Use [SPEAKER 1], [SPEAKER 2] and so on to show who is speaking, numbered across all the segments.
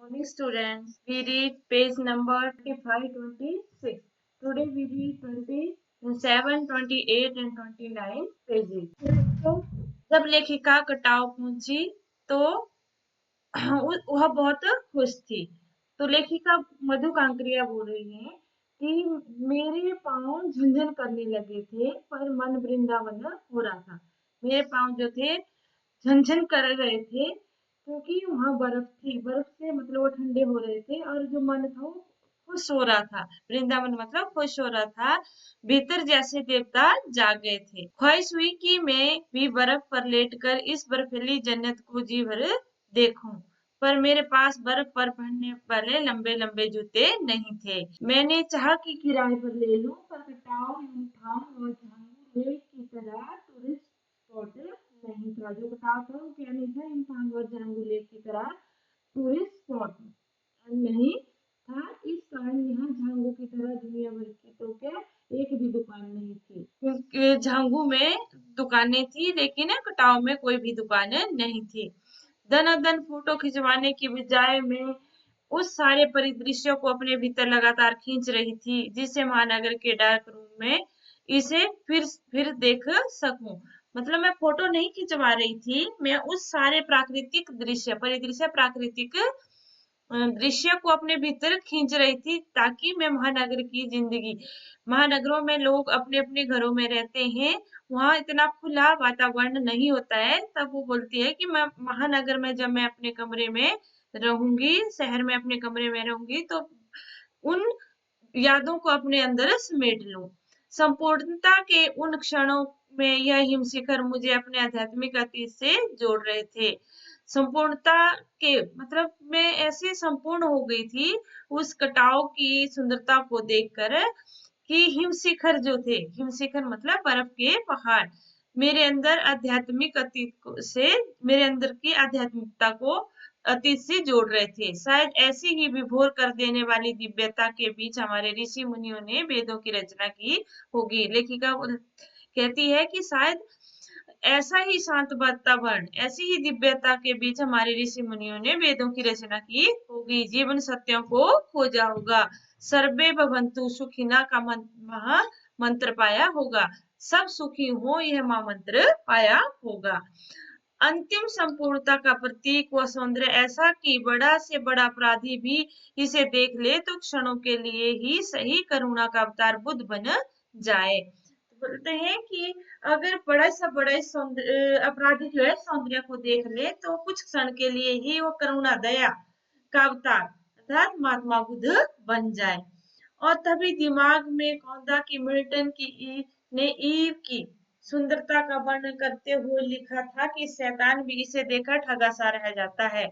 [SPEAKER 1] Morning students, we read page number 25, 26. Today we read 27, 28 and 29 pages. तो जब लेखिका कटाव पहुंची तो वह बहुत खुश थी। तो लेखिका मधु कांकरिया बोल रही है कि मेरे पाँव झंझन करने लगे थे पर मन वृंदावन हो रहा था। मेरे पाँव जो थे झनझन कर रहे थे क्योंकि वहां बर्फ थी। बर्फ से मतलब वो ठंडे हो रहे थे और जो मन था वो खुश हो रहा था। वृंदावन मतलब खुश हो रहा था। भीतर जैसे देवता जाग गए थे। ख्वाहिश हुई कि मैं भी बर्फ पर लेटकर इस बर्फीली जन्नत को जी भर देखूं, पर मेरे पास बर्फ पर पहनने वाले लंबे लंबे जूते नहीं थे। मैंने चाहा कि किराए पर ले लूं, पर कटाव यूनिफॉर्म और झांगू लेक की तरह टूरिस्ट स्पॉट नहीं था। जो कटाव था वो क्या नहीं था, यूनिफॉर्म और झांगू लेक की तरह टूरिस्ट स्पॉट नहीं था। इस कारण यहाँ झांगू की तरह दुनिया भर की तो क्या एक भी दुकान नहीं थी, क्योंकि झांगू में दुकानें थी लेकिन कटाव में कोई भी दुकानें नहीं थी। दनादन फोटो खिंचवाने की बजाय मैं उस सारे परिदृश्यों को अपने भीतर लगातार खींच रही थी, जिससे महानगर के डार्क रूम में इसे फिर देख सकूं। मतलब मैं फोटो नहीं खिंचवा रही थी, मैं उस सारे प्राकृतिक दृश्य परिदृश्य प्राकृतिक दृश्य को अपने भीतर खींच रही थी, ताकि मैं महानगर की जिंदगी, महानगरों में लोग अपने अपने घरों में रहते हैं, वहां इतना खुला वातावरण नहीं होता है। तब वो बोलती है कि मैं महानगर में जब मैं अपने कमरे में रहूंगी, शहर में अपने कमरे में रहूंगी, तो उन यादों को अपने अंदर समेट लूं। संपूर्णता के उन क्षणों में यह हिमशिखर मुझे अपने आध्यात्मिक अतीत से जोड़ रहे थे। संपूर्णता के मतलब मैं ऐसे संपूर्ण हो गई थी उस कटाव की सुंदरता को देखकर कि हिमशिखर जो थे, हिमशिखर मतलब बर्फ के पहाड़, मेरे अंदर आध्यात्मिक अतीत से, मेरे अंदर की आध्यात्मिकता को अतीत से जोड़ रहे थे। शायद ऐसी ही विभोर कर देने वाली दिव्यता के बीच हमारे ऋषि मुनियों ने वेदों की रचना की होगी। लेखिका कहती है कि शायद ऐसा ही शांत वातावरण, ऐसी ही दिव्यता के बीच हमारे ऋषि मुनियों ने वेदों की रचना की होगी, जीवन सत्यों को खोजा होगा, सर्वे भवन्तु सुखिना का महा मंत्र पाया होगा, सब सुखी हो यह महामंत्र पाया होगा। अंतिम संपूर्णता का प्रतीक व सौंदर्य ऐसा कि बड़ा से बड़ा अपराधी भी इसे देख ले तो क्षणों के लिए ही सही करुणा का अवतार बुद्ध बन जाए। तो बोलते हैं कि अगर बड़ा सा बड़ा अपराधी जो है सौंदर्य को देख ले तो कुछ क्षण के लिए ही वो करुणा दया का अवतार अर्थात महात्मा बुद्ध बन जाए। और तभी दिमाग में कौंधा की मिल्टन की ने ईव की सुंदरता का वर्णन करते हुए लिखा था कि शैतान भी इसे देखकर ठगा सा रह जाता है।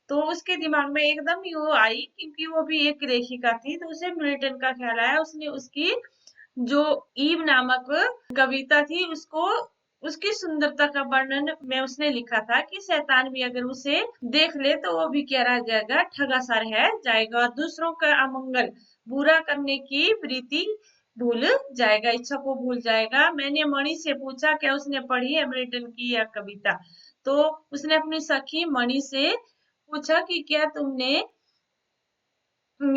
[SPEAKER 1] तो उसके दिमाग में एकदम ही वो आई, क्योंकि वो भी एक लेखिका थी, तो उसे मिल्टन का ख्याल आया। उसने उसकी जो ईव नामक कविता थी उसको, उसकी सुंदरता का वर्णन में उसने लिखा था कि शैतान भी अगर उसे देख ले तो वो भी क्या रह जाएगा, ठगा सा रह जाएगा, दूसरों का अमंगल बुरा करने की प्रीति भूल जाएगा, इच्छा को भूल जाएगा। मैंने मणि से पूछा क्या उसने पढ़ी है मिल्टन की यह कविता, तो उसने अपनी सखी मणि से पूछा कि क्या तुमने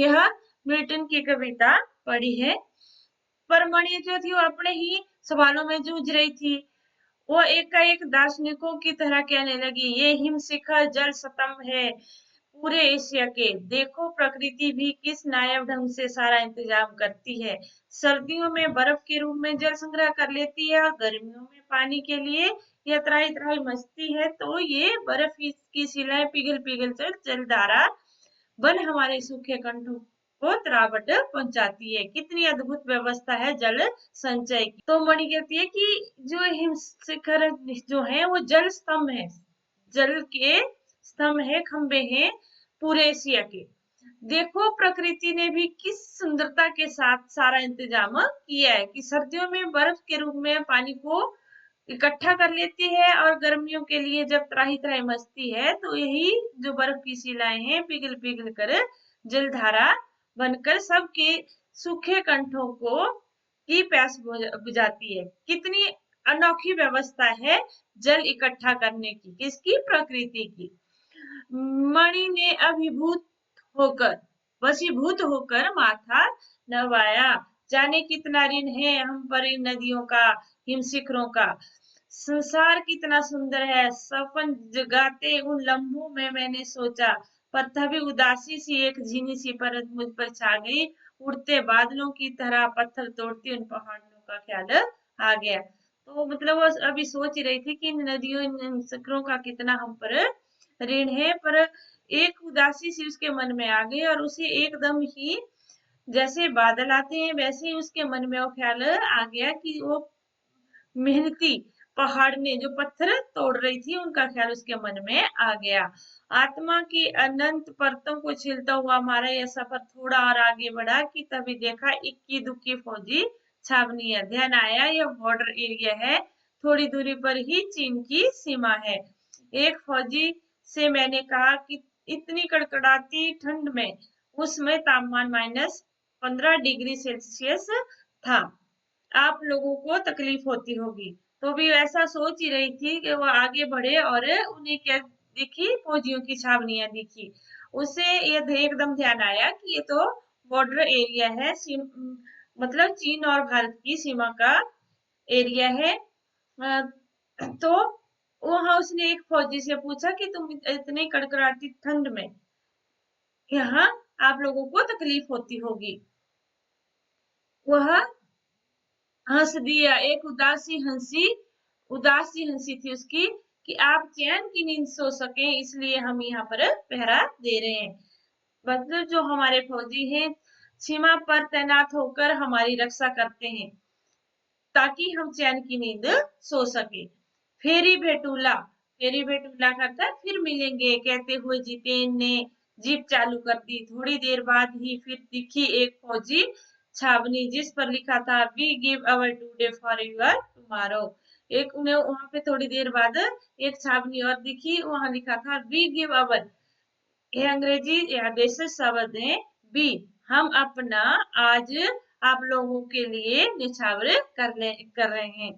[SPEAKER 1] यह मिल्टन की कविता पढ़ी है। पर मणि जो थी वो अपने ही सवालों में जूझ रही थी। वो एकाएक दार्शनिकों की तरह कहने लगी, ये हिमशिखर जल स्तंभ है पूरे एशिया के। देखो प्रकृति भी किस नायाब ढंग से सारा इंतजाम करती है। सर्दियों में बर्फ के रूप में जल संग्रह कर लेती है और गर्मियों में पानी के लिए यह त्राही त्राही मचती है, तो ये बर्फ की शिलाएं पिघल पिघल कर जलधारा बन हमारे सूखे कंठों को तरावट पहुंचाती है। कितनी अद्भुत व्यवस्था है जल संचय की। तो मणि कहती है कि जो हिम शिखर जो है वो जल स्तंभ है, जल के स्तंभ है, खंबे हैं पूरे एशिया के। देखो प्रकृति ने भी किस सुंदरता के साथ सारा इंतजाम किया है कि सर्दियों में बर्फ के रूप में पानी को इकट्ठा कर लेती है और गर्मियों के लिए जब त्राही त्राही मचती है तो यही जो बर्फ की शिलाएं हैं पिघल पिघल कर जलधारा बनकर सबके सूखे कंठों को की प्यास बुझाती है। कितनी अनोखी व्यवस्था है जल इकट्ठा करने की, किसकी, प्रकृति की। मणि ने अभिभूत होकर वशीभूत होकर माथा नवाया। जाने कितना ऋण है हम पर इन नदियों का, हिम शिखरों का। संसार कितना सुंदर है, सपन जगाते उन लम्हों में मैंने सोचा। पर तभी उदासी सी एक झीनी सी परत मुझ पर छा गई। उड़ते बादलों की तरह पत्थर तोड़ती उन पहाड़ियों का ख्याल आ गया। तो मतलब वो अभी सोच रही थी कि इन नदियों, इन शिखरों का कितना हम पर ऋण है, पर एक उदासी सी उसके मन में आ गई और उसे एकदम ही, जैसे बादल आते हैं वैसे ही उसके मन में वो ख्याल आ गया कि वो मेहनती पहाड़ ने जो पत्थर तोड़ रही थी उनका ख्याल उसके मन में आ गया। आत्मा की अनंत परतों को छीलता हुआ हमारा यह सफर थोड़ा और आगे बढ़ा कि तभी देखा इक्की दुक्की फौजी छावनी। ध्यान आया यह बॉर्डर एरिया है, थोड़ी दूरी पर ही चीन की सीमा है। एक फौजी से मैंने कहा कि इतनी कड़कड़ाती ठंड में, उसमें तापमान -15 डिग्री सेल्सियस था, आप लोगों को तकलीफ होती होगी। तो भी ऐसा सोच ही रही थी कि वो आगे बढ़े और उन्हें क्या दिखी, फौजियों की छावनियां दिखी। उसे ये एकदम ध्यान आया कि ये तो बॉर्डर एरिया है, मतलब चीन और भारत की सीमा का एरिया है। तो वहां उसने एक फौजी से पूछा कि तुम इतनी कड़कड़ाती ठंड में यहाँ आप लोगों को तकलीफ होती होगी। वह हंस दिया, एक उदासी हंसी थी उसकी कि आप चैन की नींद सो सके इसलिए हम यहाँ पर पहरा दे रहे हैं। मतलब जो हमारे फौजी हैं सीमा पर तैनात होकर हमारी रक्षा करते हैं ताकि हम चैन की नींद सो सके। फेरी भेटूला करता फिर मिलेंगे कहते हुए जितेन ने जीप चालू कर दी। थोड़ी देर बाद ही फिर दिखी एक फौजी छावनी जिस पर लिखा था we give our today for your tomorrow. एक उन्हें वहां पे थोड़ी देर बाद एक छावनी और दिखी, वहां लिखा था वी गिव अवर, ये अंग्रेजी या देशी शब्द है बी, हम अपना आज आप लोगों के लिए निछावर कर रहे हैं।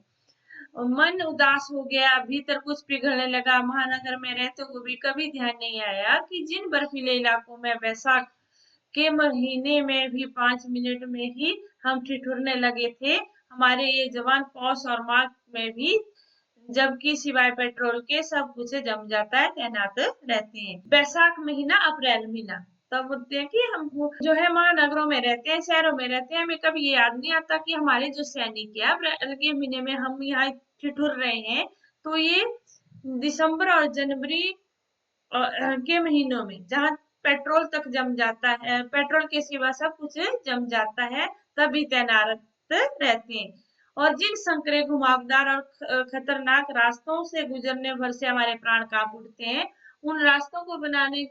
[SPEAKER 1] मन उदास हो गया, भीतर कुछ पिघलने लगा। महानगर में रहते हुए भी कभी ध्यान नहीं आया कि जिन बर्फीले इलाकों में वैसाख के महीने में भी 5 मिनट में ही हम ठिठुरने लगे थे, हमारे ये जवान पौष और माघ में भी, जबकि सिवाय पेट्रोल के सब कुछ जम जाता है, तैनात रहते हैं। बैसाख महीना, अप्रैल महीना, तब बोलते हैं कि हम जो है महानगरों में रहते हैं, शहरों में रहते हैं, हमें कभी ये याद नहीं आता कि हमारे जो सैनिक है अप्रैल के महीने में हम यहाँ ठिठुर रहे हैं। तो ये दिसंबर और जनवरी के महीनों में जहाँ पेट्रोल तक जम जाता है, पेट्रोल के सिवा सब कुछ जम जाता है, तभी तैनात रहते हैं। और जिन संकरे घुमावदार और खतरनाक रास्तों से गुजरने भर से हमारे प्राण कांप उठते हैं, उन रास्तों को बनाने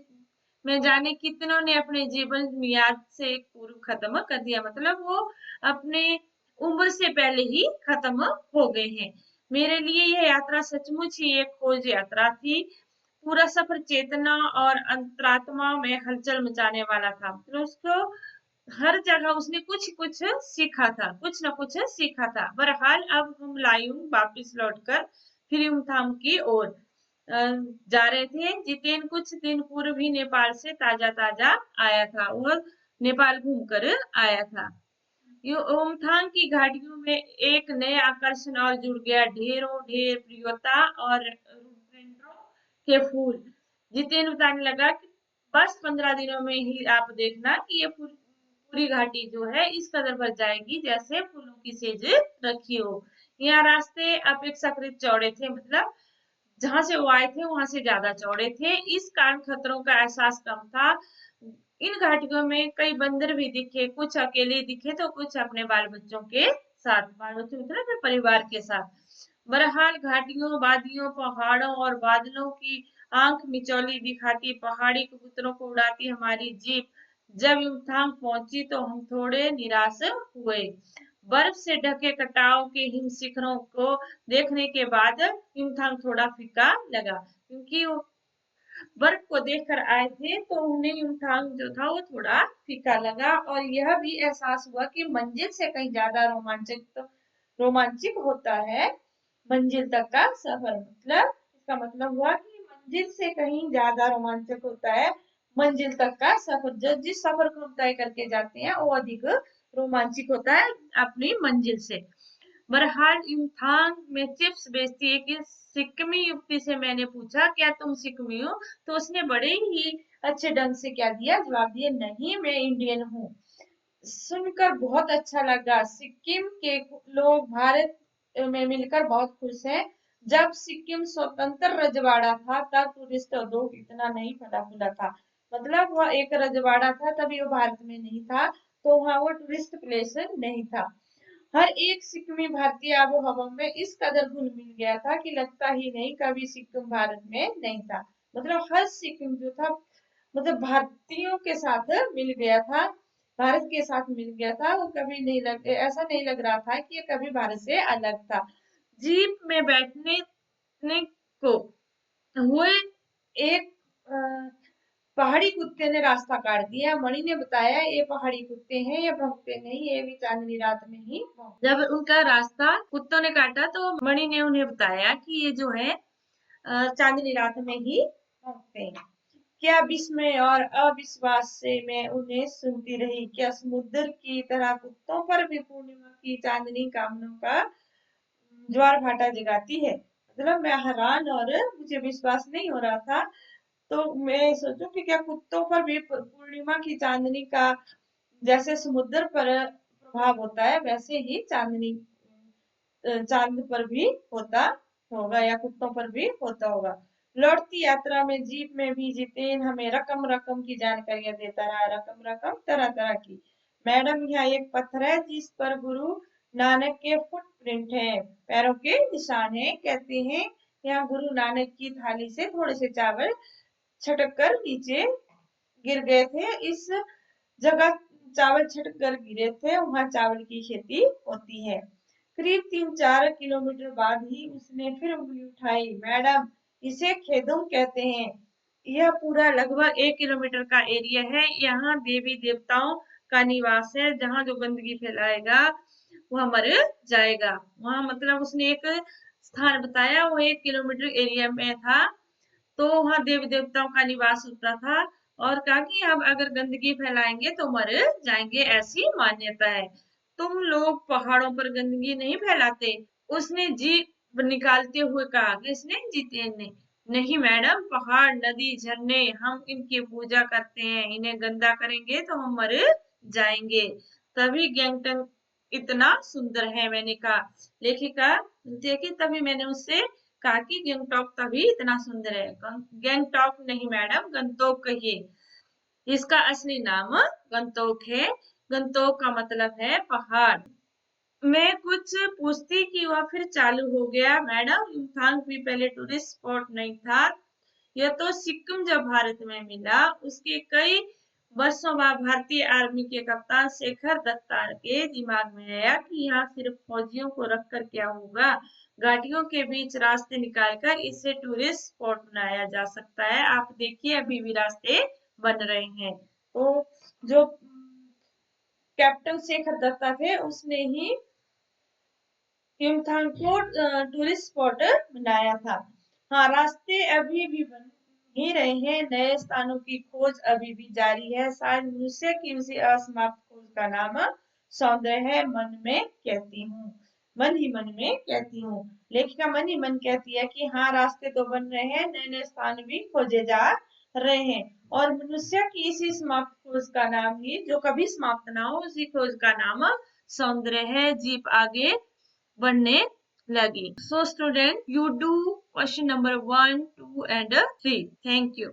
[SPEAKER 1] में जाने कितनों ने अपने जीवन मियाद से पूर्व खत्म कर दिया, मतलब वो अपने उम्र से पहले ही खत्म हो गए हैं। मेरे लिए यह यात्रा सचमुच ही एक खोज यात्रा थी। पूरा सफर चेतना और अंतरात्मा में हलचल मचाने वाला था। तो उसको हर जगह उसने कुछ कुछ सीखा था, कुछ न कुछ सीखा था। बहरहाल अब हम लायूं वापिस लौटकर फिल्मथाम की ओर जा रहे थे। जितेन कुछ दिन पूर्व ही नेपाल से ताजा ताजा आया था, वह नेपाल घूमकर आया था। योमथांग की घाटियों में एक नए आकर्षण और जुड़ गया, ढेरों ढेर प्रियता और रोडोडेंड्रों के फूल। जितेन बताने लगा कि बस 15 दिनों में ही आप देखना कि ये पूरी घाटी जो है इस कदर भर जाएगी जैसे फूलों की सेज रखी हो। यहाँ रास्ते अपेक्षाकृत चौड़े थे, मतलब जहां से वो आए थे वहां से ज्यादा चौड़े थे, इस कारण खतरों का एहसास कम था। इन घाटियों में कई बंदर भी दिखे, कुछ अकेले दिखे तो कुछ अपने बाल बच्चों के साथ, बाल बच्चों मतलब अपने परिवार के साथ। बहरहाल घाटियों, वादियों, पहाड़ों और बादलों की आंख मिचौली दिखाती पहाड़ी कबूतरों को उड़ाती हमारी जीप जब युमथांग पहुंची तो हम थोड़े निराश हुए। बर्फ से ढके कटाव के हिम शिखरों को देखने के बाद युमथांग थोड़ा फीका लगा, क्योंकि वो बर्फ को देखकर आए थे तो उन्हें युमथांग जो था वो थोड़ा फीका लगा। और यह भी एहसास हुआ कि मंजिल से कहीं ज्यादा रोमांचक होता है मंजिल तक का सफर। मतलब इसका मतलब हुआ कि मंजिल से कहीं ज्यादा रोमांचक होता है मंजिल तक का सफर, जो जिस सफर को हम तय करके जाते हैं वो अधिक रोमांचक होता है अपनी मंजिल से। बहरहाल युमथांग में चिप्स बेचती है कि सिक्किमी युवती से मैंने पूछा क्या तुम सिक्किमी हो, तो उसने बड़े ही अच्छे ढंग से क्या दिया, जवाब दिया, नहीं मैं इंडियन हूँ। सुनकर बहुत अच्छा लगा। सिक्किम के लोग भारत में मिलकर बहुत खुश हैं। जब सिक्किम स्वतंत्र रजवाड़ा था तब टूरिस्ट उद्योग इतना नहीं फला फूला था। मतलब वह एक रजवाड़ा था, तभी वो भारत में नहीं था, तो वहाँ वो टूरिस्ट प्लेस नहीं था। हर एक सिक्किमी भारतीय आबो हवा में इस कदर घुल मिल गया था कि लगता ही नहीं कभी सिक्किम भारत में नहीं था। मतलब हर सिक्किम जो था, मतलब भारतीयों के साथ मिल गया था, भारत के साथ मिल गया था। वो कभी नहीं लग ऐसा नहीं लग रहा था कि ये कभी भारत से अलग था। जीप में बैठने ने को हुए एक पहाड़ी कुत्ते ने रास्ता काट दिया। मणि ने बताया ये पहाड़ी कुत्ते हैं, ये भौंकते नहीं, ये भी चांदनी रात में ही भौंकते। जब उनका रास्ता कुत्तों ने काटा तो मणि ने उन्हें बताया कि ये जो है चांदनी रात में ही भौंकते हैं। क्या विस्मय और अविश्वास से मैं उन्हें सुनती रही। क्या समुद्र की तरह कुत्तों पर भी पूर्णिमा की चांदनी कामनों का ज्वार भाटा जगाती है। मतलब मैं हैरान और मुझे विश्वास नहीं हो रहा था। तो मैं सोचूं कि क्या कुत्तों पर भी पूर्णिमा की चांदनी का जैसे समुद्र पर प्रभाव होता है वैसे ही चांदनी चांद पर भी होता होगा या कुत्तों पर भी होता होगा। लौटती यात्रा में जीप में भी जितेन हमें रकम रकम की जानकारियां देता रहा। रकम रकम तरह तरह की। मैडम यहाँ एक पत्थर है जिस पर गुरु नानक के फुटप्रिंट है, पैरों के निशान है। कहते हैं यहाँ गुरु नानक की थाली से थोड़े से चावल छटक कर नीचे गिर गए थे। इस जगह चावल छटक कर गिरे थे, वहां चावल की खेती होती है। करीब 3-4 किलोमीटर बाद ही उसने फिर उंगली उठाई। मैडम इसे खेदुम कहते हैं। यह पूरा लगभग 1 किलोमीटर का एरिया है। यहाँ देवी देवताओं का निवास है। जहाँ जो गंदगी फैलाएगा वह मर जाएगा। वहां मतलब उसने एक स्थान बताया, वो 1 किलोमीटर एरिया में था, तो वहां देवी देवताओं का निवास होता था। और कहा कि अब अगर गंदगी फैलाएंगे तो मर जाएंगे, ऐसी मान्यता है। तुम लोग पहाड़ों पर गंदगी नहीं फैलाते, उसने जीभ निकालते हुए कहा। किसने? जितेन ने। नहीं मैडम, पहाड़ नदी झरने हम इनकी पूजा करते हैं, इन्हें गंदा करेंगे तो हम मर जाएंगे, तभी गैंगटॉक इतना सुंदर है। मैंने कहा, लेखिका देखी, तभी मैंने उससे कहा कि गैंगटॉक तभी इतना सुंदर है। गैंगटॉक नहीं मैडम, गंतोक कहिए। इसका असली नाम गंतोक है। गंतोक का मतलब है पहाड़। मैं कुछ पूछती कि वह फिर चालू हो गया। मैडम युमथांग भी पहले टूरिस्ट स्पॉट नहीं था, यह तो सिक्किम जब भारत में मिला उसके कई वर्षों बाद भारतीय आर्मी के कप्तान शेखर दत्ता के दिमाग में आया कि यहाँ सिर्फ फौजियों को रखकर क्या होगा, घाटियों के बीच रास्ते निकालकर इसे टूरिस्ट स्पॉट बनाया जा सकता है। आप देखिए अभी भी रास्ते बन रहे हैं। तो जो कैप्टन शेखर दत्ता थे उसने ही युमथांग को टूरिस्ट स्पॉट बनाया था। हाँ, रास्ते अभी भी बन ही रहे हैं, नए स्थानों की खोज अभी भी जारी है। शायद मनुष्य की उसी असमाप्त खोज का नाम सौंदर्य है। मन में कहती हूँ, मन ही मन में कहती हूँ। लेखिका मन ही मन कहती है कि हाँ रास्ते तो बन रहे हैं, नए नए स्थान भी खोजे जा रहे हैं, और मनुष्य की इसी समाप्त खोज का नाम ही, जो कभी समाप्त ना हो, उसी खोज का नाम सौंदर्य है। जीप आगे बढ़ने लगी। So student, you do question number 1, 2 and 3. Thank you.